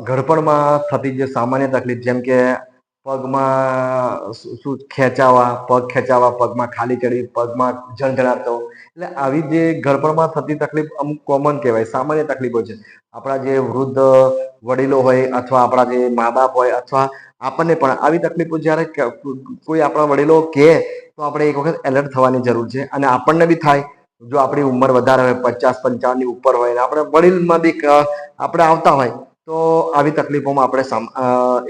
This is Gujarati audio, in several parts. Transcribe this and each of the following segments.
ઘડપણમાં થતી જે સામાન્ય તકલીફ, જેમ કે પગમાં શું ખેંચાવા, પગ ખેંચાવા, પગમાં ખાલી ચડી, પગમાં ઝણઝણાટ થવો, એટલે આવી જે ઘડપણમાં થતી તકલીફ અમુક કોમન કહેવાય, સામાન્ય તકલીફો છે. આપણા જે વૃદ્ધ વડીલો હોય અથવા આપણા જે મા બાપ હોય અથવા આપણને પણ આવી તકલીફો જ્યારે કોઈ આપણા વડીલો કહે તો આપણે એક વખત એલર્ટ થવાની જરૂર છે. અને આપણને બી થાય, જો આપણી ઉંમર વધારે હોય, 50-55 ની ઉપર હોય, આપણે વડીલમાં બી આપણે આવતા હોય તો આવી તકલીફોમાં આપણે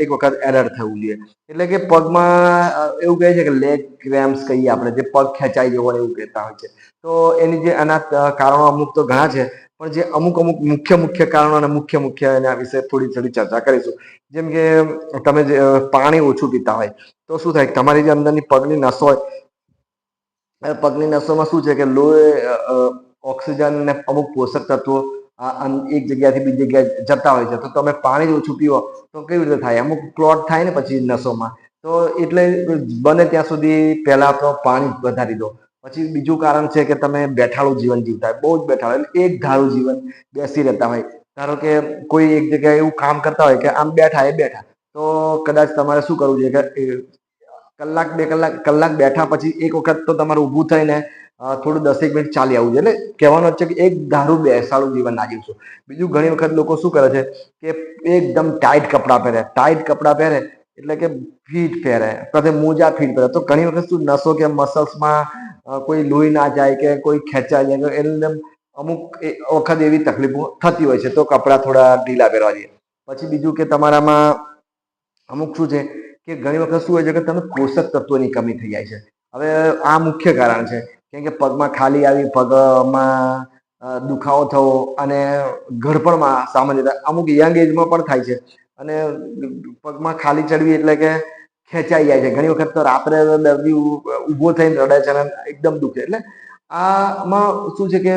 એક વખત એલર્ટ થવું જોઈએ. એટલે કે પગમાં એવું કહે છે કે લેગ ક્રેમ્પ્સ કહીએ આપણે, જે પગ ખેંચાઈ જવો એવું કહેતા હોય છે. તો એની જે એના કારણો અમુક તો ઘણા છે, પણ જે અમુક મુખ્ય કારણો અને મુખ્ય એના વિશે થોડી ચર્ચા કરીશું. જેમ કે તમે જે પાણી ઓછું પીતા હોય તો શું થાય, તમારી જે અંદરની પગની નસો હોય, પગની નસોમાં શું છે કે લોહી, ઓક્સિજન ને અમુક પોષક તત્વો એક જગ્યાથી બીજી જગ્યાએ જતા હોય છે. તો તમે પાણી જ ઓછું પીવો તો કેવી રીતે થાય, અમુક ક્લોટ થાય ને પછી નસોમાં. તો એટલે બને ત્યાં સુધી પહેલા તો પાણી વધારી દો. પછી બીજું કારણ છે કે તમે બેઠાડું જીવન જીવતા હોય, બહુ જ બેઠાડું, એટલે એક ધારું જીવન બેસી રહેતા હોય. ધારો કે કોઈ એક જગ્યાએ એવું કામ કરતા હોય કે આમ બેઠા, તો કદાચ તમારે શું કરવું જોઈએ કે કલાક 2 કલાક બેઠા પછી એક વખત તો તમારે ઊભું થઈને થોડું 10 મિનિટ ચાલી આવવું જોઈએ. એટલે કહેવાનો છે કે એક ધારું બેસાડું જીવન ના જીવશું. બીજું, ઘણી વખત લોકો શું કરે છે કે એકદમ ટાઈટ કપડાં પહેરે એટલે કે ફીટ પહેરે, પછી મોજા ફીટ પહેરે, તો ઘણી વખત શું નસો કે મસલ્સમાં કોઈ લોહી ના જાય કે કોઈ ખેંચાઈ જાય, એટલે અમુક વખત એવી તકલીફો થતી હોય છે. તો કપડાં થોડા ઢીલા પહેરવા જોઈએ. પછી બીજું કે તમારામાં અમુક શું છે કે ઘણી વખત શું હોય છે કે તમે પોષક તત્વોની કમી થઈ જાય છે. હવે આ મુખ્ય કારણ છે, કેમ કે પગમાં ખાલી આવી, પગમાં દુખાવો થવો, અને ઘડપણમાં સામાન્ય અમુક યંગ એજમાં પણ થાય છે. અને પગમાં ખાલી ચડવી એટલે કે ખેંચાઈ જાય છે. ઘણી વખત તો રાત્રે દર્દી ઊભો થઈને રડે છે અને એકદમ દુખે. એટલે આમાં શું છે કે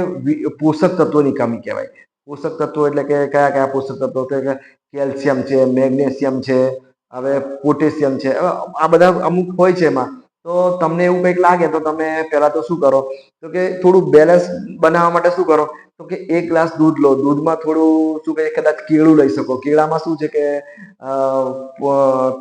પોષક તત્વોની કમી કહેવાય. પોષક તત્વો એટલે કે કયા પોષક તત્વો, કે કેલ્શિયમ છે, મેગ્નેશિયમ છે, હવે પોટેશિયમ છે, આ બધા અમુક હોય છે એમાં. તો તમને એવું કંઈક લાગે તો તમે પહેલા તો શું કરો, તો કે થોડું બેલેન્સ બનાવવા માટે શું કરો, તો કે 1 ગ્લાસ દૂધ લો. દૂધમાં થોડું શું કહે, કદાચ કેળું લઈ શકો. કેળામાં શું છે કે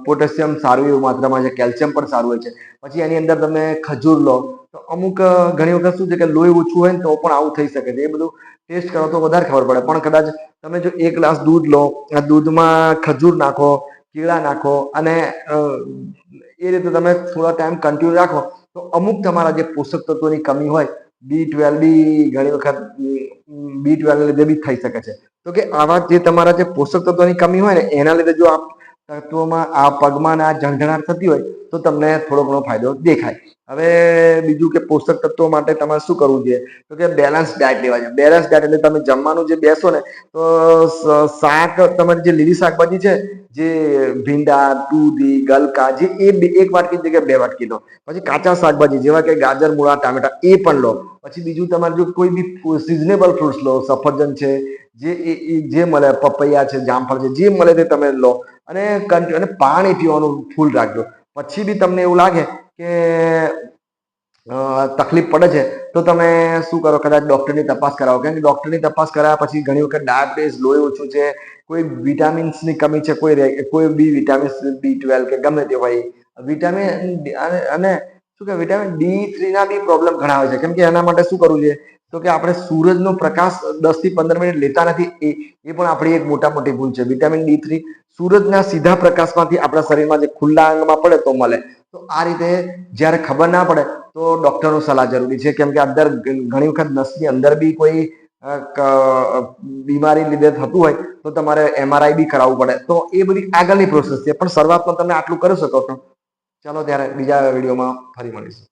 પોટેશિયમ સારું એવું માત્રામાં છે, કેલ્શિયમ પણ સારું હોય છે. પછી એની અંદર તમે ખજૂર લો. તો અમુક ઘણી વખત શું છે કે લોહી ઓછું હોય ને તો પણ આવું થઈ શકે છે. એ બધું ટેસ્ટ કરો તો વધારે ખબર પડે. પણ કદાચ તમે જો 1 ગ્લાસ દૂધ લો, દૂધમાં ખજૂર નાખો, કેળા નાખો, અને એ રીતે તમે થોડા ટાઈમ કન્ટિન્યુ રાખો તો અમુક તમારા જે પોષક તત્વોની કમી હોય, B12 બી ઘણી વખત B12 લીધે બી થઈ શકે છે. તો કે આવા જે તમારા જે પોષક તત્વોની કમી હોય ને, એના લીધે જો આ તત્વોમાં આ પગમાં આ ઝણઝણાટ થતી હોય તો તમને થોડો ઘણો ફાયદો દેખાય. હવે બીજું કે પોષક તત્વો માટે તમારે શું કરવું જોઈએ, તો કે બેલેન્સ ડાયટ લેવા જોઈએ. બેલેન્સ ડાયટ એટલે તમે જમવાનું જે બેસો ને, તો શાક, તમારી જે લીલી શાકભાજી છે, જે ભીંડા, દૂધી, ગલકા, જે એ 1 વાટકી જગ્યાએ 2 વાટકી લો. પછી કાચા શાકભાજી જેવા કે ગાજર, મૂળા, ટામેટા, એ પણ લો. પછી બીજું, તમારે જો કોઈ બી સિઝનેબલ ફ્રૂટ્સ લો, સફરજન છે, જે મળે, પપૈયા છે, જામફળ છે, જે મળે તે તમે લો. અને પાણી પીવાનું ફૂલ રાખજો. પછી બી તમને એવું લાગે કે તકલીફ પડે છે તો તમે શું કરો, કદાચ ડોક્ટરની તપાસ કરાવો. કેમ કે ડોક્ટરની તપાસ કરાવ્યા પછી ઘણી વખત ડાયાબિટીસ, લોહી ઓછું છે, કોઈ વિટામિન્સની કમી છે, કોઈ બી વિટામિન્સ, B12 કે ગમે તે હોય, વિટામિન અને શું કે વિટામિન D3 ના બી પ્રોબ્લેમ ઘણા હોય છે. કેમ કે એના માટે શું કરવું જોઈએ, તો કે આપણે સૂરજનો પ્રકાશ 10 થી 15 મિનિટ લેતા નથી. એ પણ આપણી એક મોટી ભૂલ છે. વિટામિન D3 સૂરજના સીધા પ્રકાશમાંથી આપણા શરીરમાં જે ખુલ્લા અંગમાં પડે તો મળે. તો આ રીતે જ્યારે ખબર ના પડે તો ડોક્ટરનો સલાહ જરૂરી છે. કેમ કે અંદર ઘણી વખત નસની અંદર બી કોઈ બીમારી લીધે થતું હોય તો તમારે MRI બી કરાવવું પડે. તો એ બધી આગળની પ્રોસેસ છે, પણ શરૂઆતમાં તમે આટલું કરી શકો છો. ચાલો ત્યારે બીજા વિડીયોમાં ફરી મળીશું.